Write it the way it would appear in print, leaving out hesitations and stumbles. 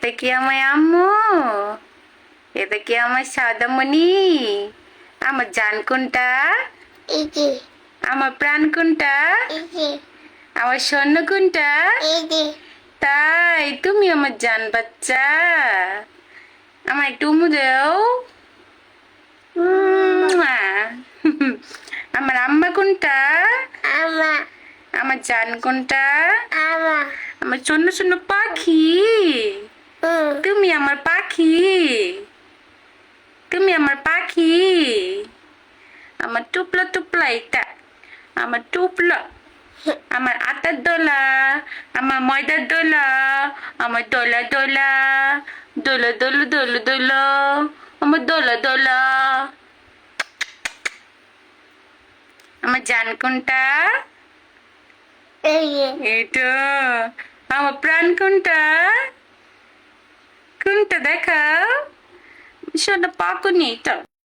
এটা কি আমার আম্মু? এটা কি আমার সাদামণি? আমার জান কোনটা? এই যে আমার প্রাণ কোনটা? এই যে আমার স্বর্ণ কোনটা? এই যে তাই তুমি আমার জান বাচ্চা। আমার একটু উমু দাও। মুয়া। আমার আম্মা কোনটা? আমা আমার জান কোনটা? আমা আমার শূন্য শূন্য পাখি। তুমি আমার পাখি। তুমি আমার পাখি। আমার টুপলা টুপলা এটা আমার টুপলা। আমার আটার দোলা, আমার ময়দার দোলা, আমার দোলা দোলা, দোলা দোলা দোলা দোলা, আমার দোলা দোলা। আমার জান কোনটা? এই যে এটা আমার প্রাণ কোনটা? কোনটা দেখাও? সেটা পাকুনি তো।